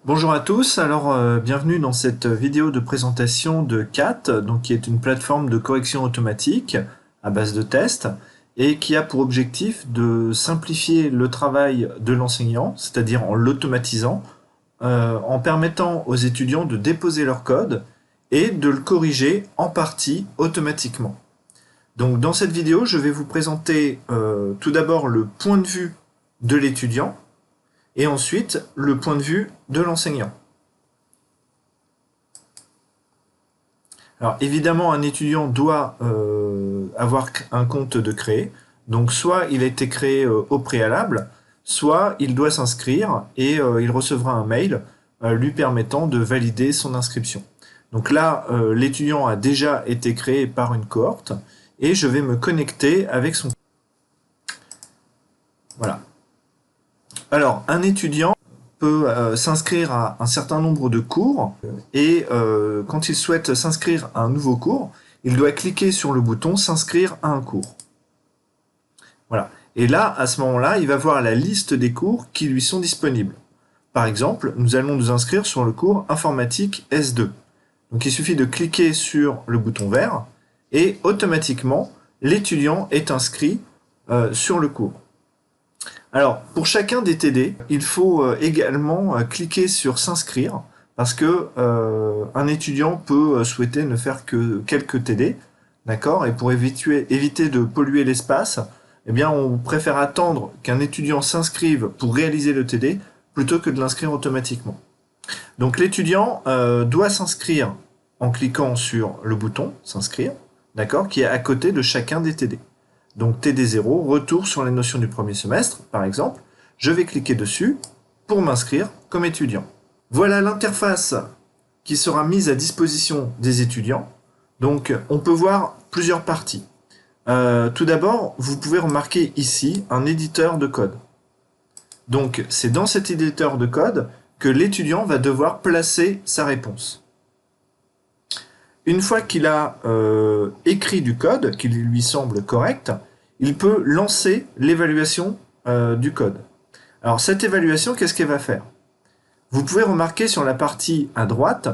Bonjour à tous, bienvenue dans cette vidéo de présentation de CAT, donc qui est une plateforme de correction automatique à base de tests et qui a pour objectif de simplifier le travail de l'enseignant, c'est-à-dire en l'automatisant, en permettant aux étudiants de déposer leur code et de le corriger en partie automatiquement. Donc dans cette vidéo, je vais vous présenter tout d'abord le point de vue de l'étudiant, et ensuite le point de vue de l'enseignant. Alors évidemment, un étudiant doit avoir un compte de créer, donc soit il a été créé au préalable, soit il doit s'inscrire et il recevra un mail lui permettant de valider son inscription. Donc là, l'étudiant a déjà été créé par une cohorte et je vais me connecter avec son... Voilà. Alors, un étudiant peut s'inscrire à un certain nombre de cours et quand il souhaite s'inscrire à un nouveau cours, il doit cliquer sur le bouton s'inscrire à un cours. Voilà. Et là, à ce moment-là, il va voir la liste des cours qui lui sont disponibles. Par exemple, nous allons nous inscrire sur le cours informatique S2. Donc il suffit de cliquer sur le bouton vert et automatiquement, l'étudiant est inscrit sur le cours. Alors, pour chacun des TD, il faut également cliquer sur s'inscrire parce que un étudiant peut souhaiter ne faire que quelques TD, d'accord? Et pour éviter de polluer l'espace, eh bien, on préfère attendre qu'un étudiant s'inscrive pour réaliser le TD plutôt que de l'inscrire automatiquement. Donc, l'étudiant doit s'inscrire en cliquant sur le bouton s'inscrire, d'accord, qui est à côté de chacun des TD. Donc TD0, retour sur les notions du premier semestre, par exemple. Je vais cliquer dessus pour m'inscrire comme étudiant. Voilà l'interface qui sera mise à disposition des étudiants. Donc on peut voir plusieurs parties. Tout d'abord, vous pouvez remarquer ici un éditeur de code. Donc c'est dans cet éditeur de code que l'étudiant va devoir placer sa réponse. Une fois qu'il a écrit du code qui lui semble correct, il peut lancer l'évaluation du code. Alors cette évaluation, qu'est-ce qu'elle va faire? Vous pouvez remarquer sur la partie à droite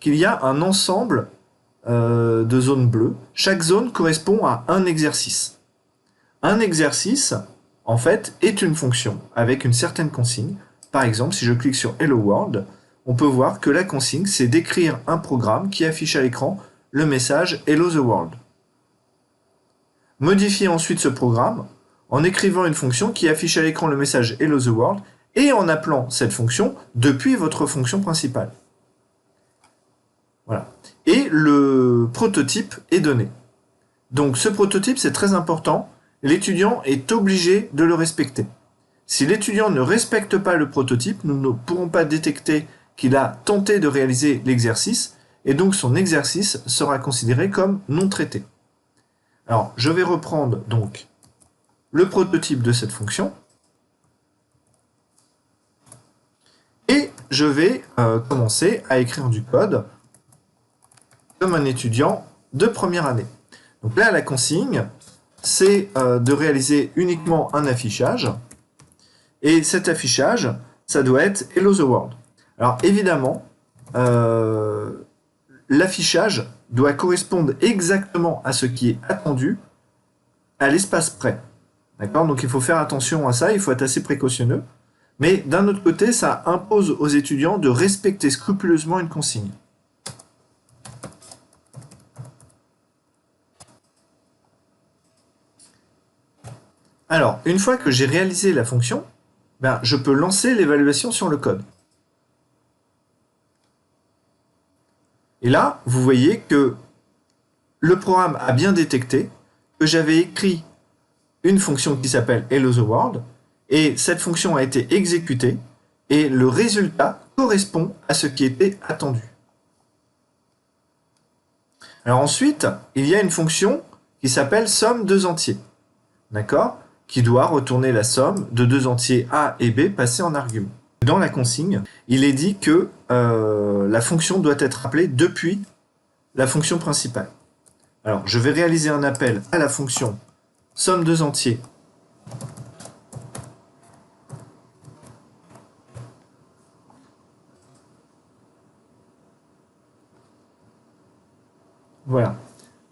qu'il y a un ensemble de zones bleues. Chaque zone correspond à un exercice. Un exercice, en fait, est une fonction avec une certaine consigne. Par exemple, si je clique sur Hello World, on peut voir que la consigne, c'est d'écrire un programme qui affiche à l'écran le message Hello the World. Modifiez ensuite ce programme en écrivant une fonction qui affiche à l'écran le message Hello the World et en appelant cette fonction depuis votre fonction principale. Voilà. Et le prototype est donné. Donc ce prototype, c'est très important. L'étudiant est obligé de le respecter. Si l'étudiant ne respecte pas le prototype, nous ne pourrons pas détecter qu'il a tenté de réaliser l'exercice, et donc son exercice sera considéré comme non traité. Alors, je vais reprendre donc le prototype de cette fonction, et je vais commencer à écrire du code comme un étudiant de première année. Donc là, la consigne, c'est de réaliser uniquement un affichage, et cet affichage, ça doit être Hello the World. Alors évidemment, l'affichage doit correspondre exactement à ce qui est attendu à l'espace près. D'accord? Donc il faut faire attention à ça, il faut être assez précautionneux. Mais d'un autre côté, ça impose aux étudiants de respecter scrupuleusement une consigne. Alors, une fois que j'ai réalisé la fonction, je peux lancer l'évaluation sur le code. Et là, vous voyez que le programme a bien détecté que j'avais écrit une fonction qui s'appelle Hello the World, et cette fonction a été exécutée, et le résultat correspond à ce qui était attendu. Alors ensuite, il y a une fonction qui s'appelle somme deux entiers, d'accord, qui doit retourner la somme de deux entiers A et B passés en argument. Dans la consigne, il est dit que la fonction doit être appelée depuis la fonction principale. Alors, je vais réaliser un appel à la fonction somme deux entiers Voilà.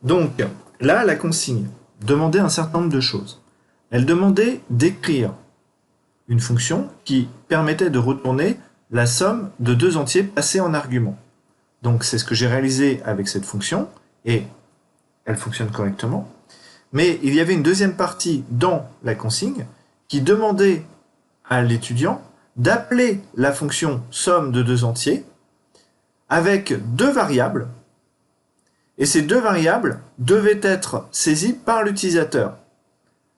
Donc, là, la consigne demandait un certain nombre de choses. Elle demandait d'écrire une fonction qui permettait de retourner la somme de deux entiers passés en argument. Donc, c'est ce que j'ai réalisé avec cette fonction, et elle fonctionne correctement. Mais il y avait une deuxième partie dans la consigne qui demandait à l'étudiant d'appeler la fonction somme de deux entiers avec deux variables, et ces deux variables devaient être saisies par l'utilisateur.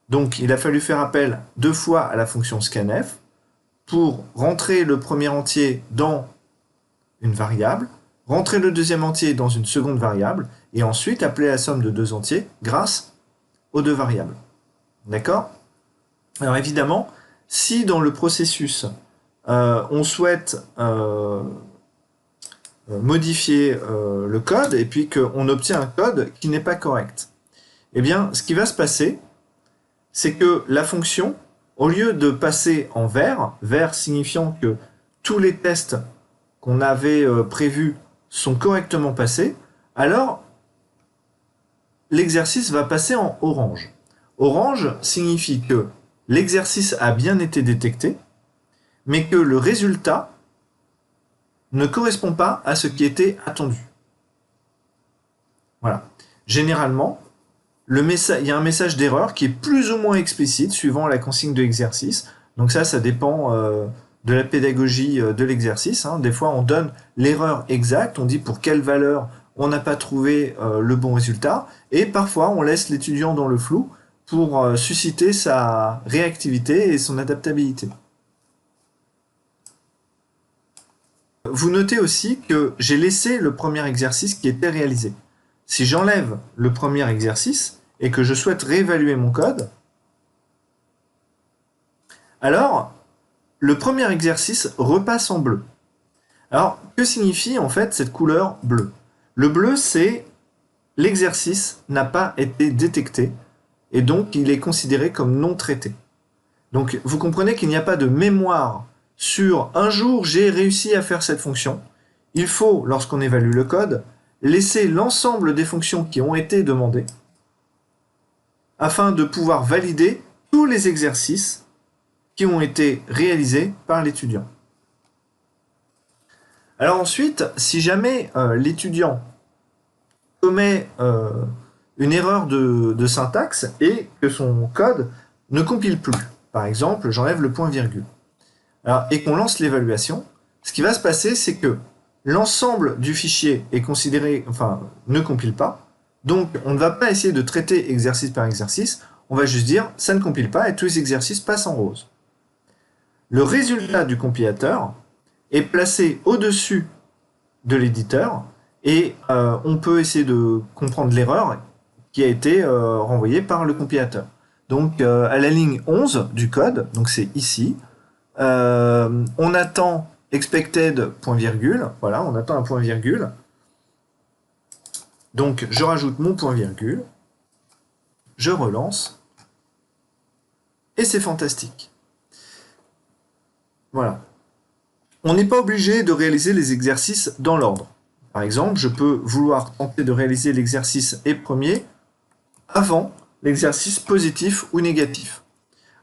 Donc il a fallu faire appel deux fois à la fonction scanf pour rentrer le premier entier dans une variable, rentrer le deuxième entier dans une seconde variable, et ensuite appeler la somme de deux entiers grâce aux deux variables. D'accord? Alors évidemment, si dans le processus, on souhaite modifier le code et puis qu'on obtient un code qui n'est pas correct, eh bien, ce qui va se passer, c'est que la fonction, au lieu de passer en vert signifiant que tous les tests qu'on avait prévus sont correctement passés, alors l'exercice va passer en orange. Orange signifie que l'exercice a bien été détecté, mais que le résultat ne correspond pas à ce qui était attendu. Voilà. Généralement, il y a un message d'erreur qui est plus ou moins explicite suivant la consigne de l'exercice. Donc ça dépend de la pédagogie de l'exercice. Des fois, on donne l'erreur exacte, on dit pour quelle valeur on n'a pas trouvé le bon résultat, et parfois on laisse l'étudiant dans le flou pour susciter sa réactivité et son adaptabilité. Vous notez aussi que j'ai laissé le premier exercice qui était réalisé. Si j'enlève le premier exercice et que je souhaite réévaluer mon code, alors le premier exercice repasse en bleu. Alors, que signifie en fait cette couleur bleue? Le bleu, c'est l'exercice n'a pas été détecté et donc il est considéré comme non traité. Donc vous comprenez qu'il n'y a pas de mémoire sur un jour j'ai réussi à faire cette fonction. Il faut, lorsqu'on évalue le code, laisser l'ensemble des fonctions qui ont été demandées afin de pouvoir valider tous les exercices qui ont été réalisés par l'étudiant. Alors ensuite, si jamais l'étudiant commet une erreur de syntaxe et que son code ne compile plus, par exemple, j'enlève le point-virgule, et qu'on lance l'évaluation, ce qui va se passer, c'est que l'ensemble du fichier est considéré, ne compile pas, donc on ne va pas essayer de traiter exercice par exercice, on va juste dire ça ne compile pas et tous les exercices passent en rose. Le résultat du compilateur est placé au-dessus de l'éditeur et on peut essayer de comprendre l'erreur qui a été renvoyée par le compilateur. Donc à la ligne 11 du code, donc c'est ici, on attend expected point virgule, voilà, on attend un point virgule. Donc je rajoute mon point virgule, je relance, et c'est fantastique. Voilà. On n'est pas obligé de réaliser les exercices dans l'ordre. Par exemple, je peux vouloir tenter de réaliser l'exercice et premier avant l'exercice positif ou négatif.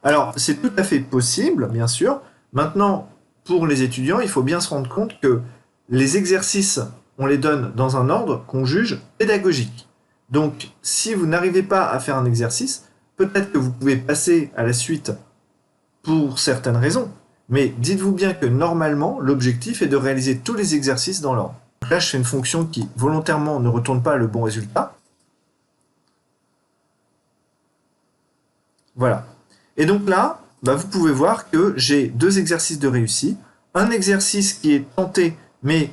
Alors, c'est tout à fait possible, bien sûr. Maintenant, pour les étudiants, il faut bien se rendre compte que les exercices, on les donne dans un ordre qu'on juge pédagogique. Donc, si vous n'arrivez pas à faire un exercice, peut-être que vous pouvez passer à la suite pour certaines raisons. Mais dites-vous bien que normalement, l'objectif est de réaliser tous les exercices dans l'ordre. Là, je fais une fonction qui volontairement ne retourne pas le bon résultat. Voilà. Et donc là, vous pouvez voir que j'ai deux exercices de réussi, un exercice qui est tenté mais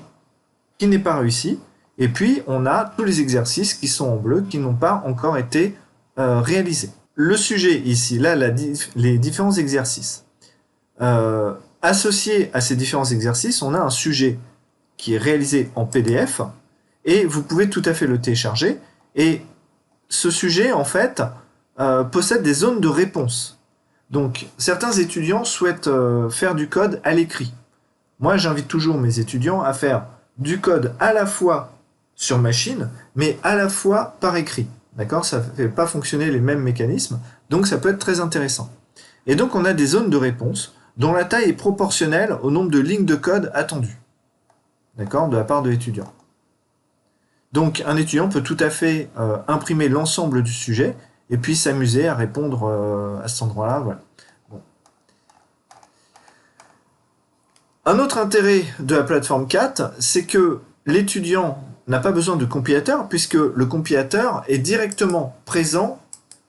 qui n'est pas réussi, et puis on a tous les exercices qui sont en bleu, qui n'ont pas encore été réalisés. Le sujet ici, là, les différents exercices. Associé à ces différents exercices, on a un sujet qui est réalisé en PDF, et vous pouvez tout à fait le télécharger, et ce sujet, en fait, possède des zones de réponse. Donc, certains étudiants souhaitent faire du code à l'écrit. Moi, j'invite toujours mes étudiants à faire du code à la fois sur machine, mais à la fois par écrit. D'accord? Ça ne fait pas fonctionner les mêmes mécanismes, donc ça peut être très intéressant. Et donc on a des zones de réponse dont la taille est proportionnelle au nombre de lignes de code attendues. D'accord? De la part de l'étudiant. Donc un étudiant peut tout à fait imprimer l'ensemble du sujet et puis s'amuser à répondre à cet endroit-là. Voilà. Bon. Un autre intérêt de la plateforme CAT, c'est que l'étudiant n'a pas besoin de compilateur puisque le compilateur est directement présent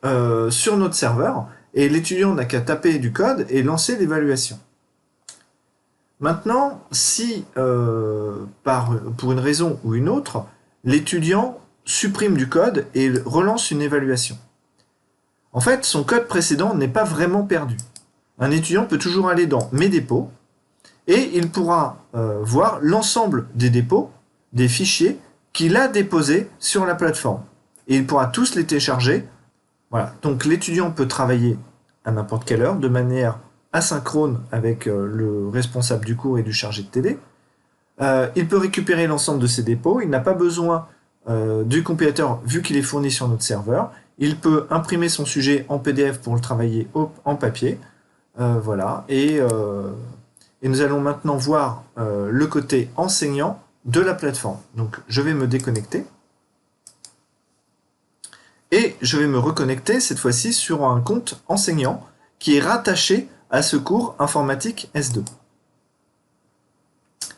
sur notre serveur et l'étudiant n'a qu'à taper du code et lancer l'évaluation. Maintenant, si pour une raison ou une autre, l'étudiant supprime du code et relance une évaluation. En fait, son code précédent n'est pas vraiment perdu. Un étudiant peut toujours aller dans « Mes dépôts » et il pourra voir l'ensemble des dépôts, des fichiers qu'il a déposés sur la plateforme. Et il pourra tous les télécharger. Voilà. Donc l'étudiant peut travailler à n'importe quelle heure, de manière asynchrone avec le responsable du cours et du chargé de TD. Il peut récupérer l'ensemble de ses dépôts, il n'a pas besoin du compilateur vu qu'il est fourni sur notre serveur. Il peut imprimer son sujet en PDF pour le travailler en papier. Voilà. Et nous allons maintenant voir le côté enseignant de la plateforme. Donc je vais me déconnecter. Et je vais me reconnecter cette fois-ci sur un compte enseignant qui est rattaché à ce cours informatique S2.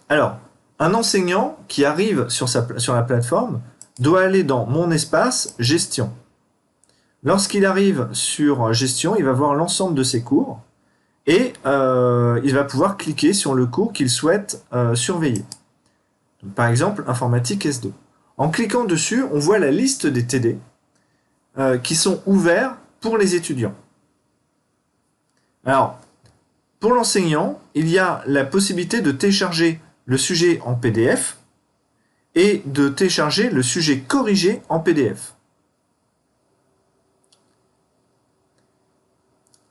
Alors, un enseignant qui arrive sur la plateforme doit aller dans Mon espace, Gestion. Lorsqu'il arrive sur Gestion, il va voir l'ensemble de ses cours et il va pouvoir cliquer sur le cours qu'il souhaite surveiller. Donc, par exemple, Informatique S2. En cliquant dessus, on voit la liste des TD qui sont ouverts pour les étudiants. Alors, pour l'enseignant, il y a la possibilité de télécharger le sujet en PDF et de télécharger le sujet corrigé en PDF.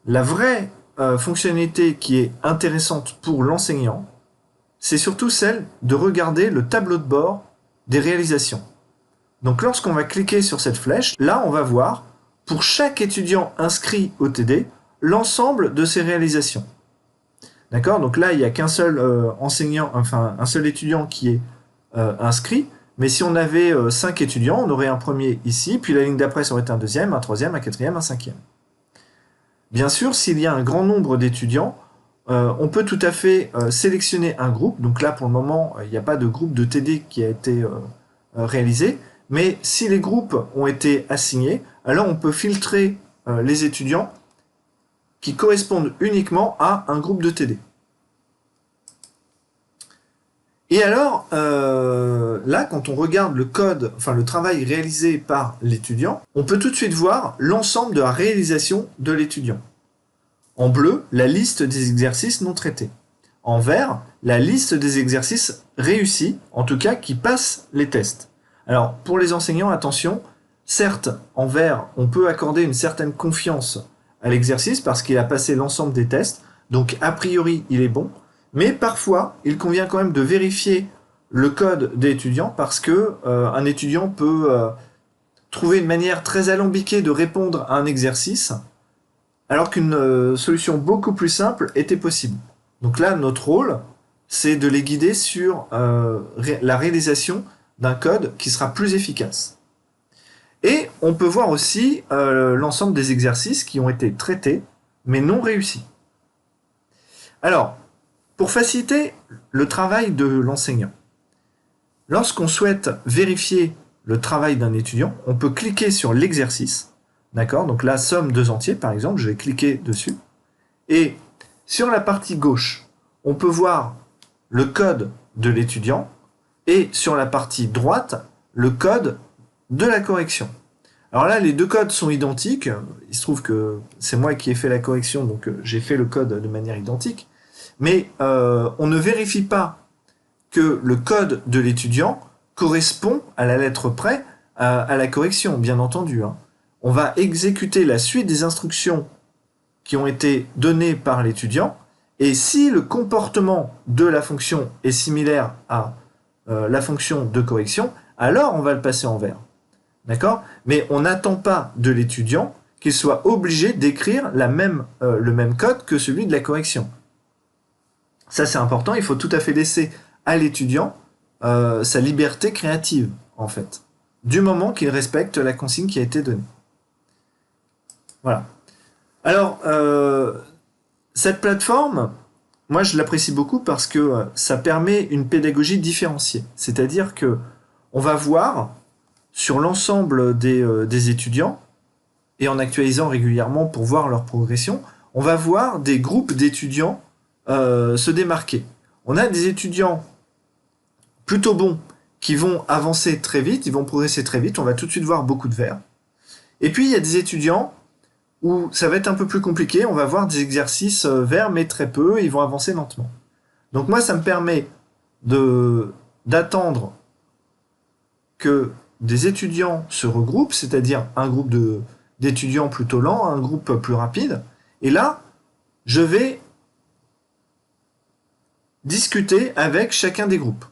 La vraie fonctionnalité qui est intéressante pour l'enseignant, c'est surtout celle de regarder le tableau de bord des réalisations. Donc lorsqu'on va cliquer sur cette flèche, là on va voir, pour chaque étudiant inscrit au TD, l'ensemble de ses réalisations. D'accord? Donc là, il n'y a qu'un seul enseignant, enfin un seul étudiant qui est inscrit, mais si on avait 5 étudiants, on aurait un premier ici, puis la ligne d'après, ça aurait été un deuxième, un troisième, un quatrième, un cinquième. Bien sûr, s'il y a un grand nombre d'étudiants, on peut tout à fait sélectionner un groupe. Donc là, pour le moment, il n'y a pas de groupe de TD qui a été réalisé, mais si les groupes ont été assignés, alors on peut filtrer les étudiants qui correspondent uniquement à un groupe de TD. Et alors, là, quand on regarde le code, enfin le travail réalisé par l'étudiant, on peut tout de suite voir l'ensemble de la réalisation de l'étudiant. En bleu, la liste des exercices non traités. En vert, la liste des exercices réussis, en tout cas qui passent les tests. Alors, pour les enseignants, attention, certes, en vert, on peut accorder une certaine confiance à l'exercice parce qu'il a passé l'ensemble des tests, donc a priori, il est bon. Mais parfois, il convient quand même de vérifier le code des étudiants parce que un étudiant peut trouver une manière très alambiquée de répondre à un exercice alors qu'une solution beaucoup plus simple était possible. Donc là, notre rôle, c'est de les guider sur la réalisation d'un code qui sera plus efficace. Et on peut voir aussi l'ensemble des exercices qui ont été traités mais non réussis. Alors, pour faciliter le travail de l'enseignant, lorsqu'on souhaite vérifier le travail d'un étudiant, on peut cliquer sur l'exercice. D'accord? Donc la somme 2 entiers, par exemple, je vais cliquer dessus. Et sur la partie gauche, on peut voir le code de l'étudiant et sur la partie droite, le code de la correction. Alors là, les deux codes sont identiques. Il se trouve que c'est moi qui ai fait la correction, donc j'ai fait le code de manière identique. Mais on ne vérifie pas que le code de l'étudiant correspond à la lettre près à la correction, bien entendu. Hein. On va exécuter la suite des instructions qui ont été données par l'étudiant, et si le comportement de la fonction est similaire à la fonction de correction, alors on va le passer en vert. D'accord? Mais on n'attend pas de l'étudiant qu'il soit obligé d'écrire le même code que celui de la correction. Ça, c'est important. Il faut tout à fait laisser à l'étudiant sa liberté créative, en fait, du moment qu'il respecte la consigne qui a été donnée. Voilà. Alors, cette plateforme, moi, je l'apprécie beaucoup parce que ça permet une pédagogie différenciée. C'est-à-dire que on va voir sur l'ensemble des étudiants, et en actualisant régulièrement pour voir leur progression, on va voir des groupes d'étudiants se démarquer. On a des étudiants plutôt bons qui vont avancer très vite, ils vont progresser très vite, on va tout de suite voir beaucoup de verts. Et puis il y a des étudiants où ça va être un peu plus compliqué, on va voir des exercices verts mais très peu, ils vont avancer lentement. Donc moi ça me permet d'attendre que des étudiants se regroupent, c'est-à-dire un groupe d'étudiants plutôt lents, un groupe plus rapide, et là je vais discuter avec chacun des groupes.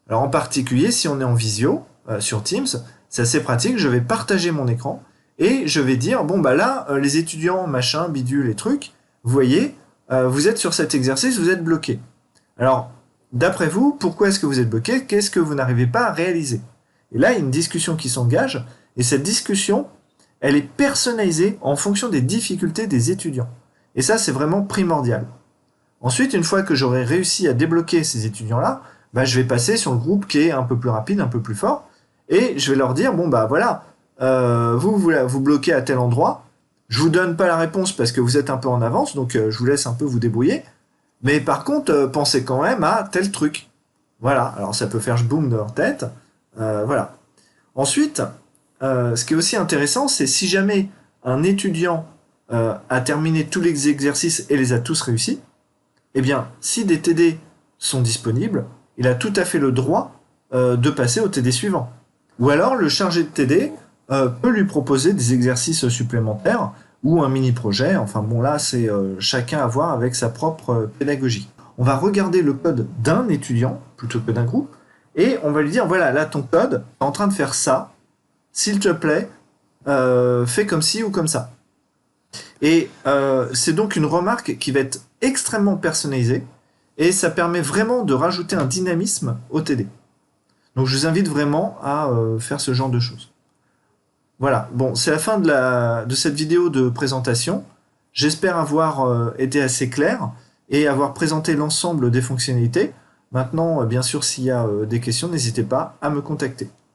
Alors en particulier, si on est en visio, sur Teams, c'est assez pratique, je vais partager mon écran et je vais dire, bon bah là, les étudiants, machin, bidule, les trucs, vous voyez, vous êtes sur cet exercice, vous êtes bloqué. Alors, d'après vous, pourquoi est-ce que vous êtes bloqué? Qu'est-ce que vous n'arrivez pas à réaliser? Et là, il y a une discussion qui s'engage, et cette discussion, elle est personnalisée en fonction des difficultés des étudiants. Et ça, c'est vraiment primordial. Ensuite, une fois que j'aurai réussi à débloquer ces étudiants-là, bah, je vais passer sur le groupe qui est un peu plus rapide, un peu plus fort, et je vais leur dire, bon bah voilà, vous bloquez à tel endroit, je vous donne pas la réponse parce que vous êtes un peu en avance, donc je vous laisse un peu vous débrouiller, mais par contre, pensez quand même à tel truc. Voilà, alors ça peut faire boum dans leur tête, voilà. Ensuite, ce qui est aussi intéressant, c'est si jamais un étudiant a terminé tous les exercices et les a tous réussis, eh bien, si des TD sont disponibles, il a tout à fait le droit de passer au TD suivant. Ou alors, le chargé de TD peut lui proposer des exercices supplémentaires ou un mini-projet. Enfin bon, là, c'est chacun à voir avec sa propre pédagogie. On va regarder le code d'un étudiant plutôt que d'un groupe et on va lui dire, voilà, là, ton code est en train de faire ça. S'il te plaît, fais comme ci ou comme ça. Et c'est donc une remarque qui va être extrêmement personnalisée et ça permet vraiment de rajouter un dynamisme au TD. Donc je vous invite vraiment à faire ce genre de choses. Voilà, bon, c'est la fin de cette vidéo de présentation. J'espère avoir été assez clair et avoir présenté l'ensemble des fonctionnalités. Maintenant, bien sûr, s'il y a des questions, n'hésitez pas à me contacter.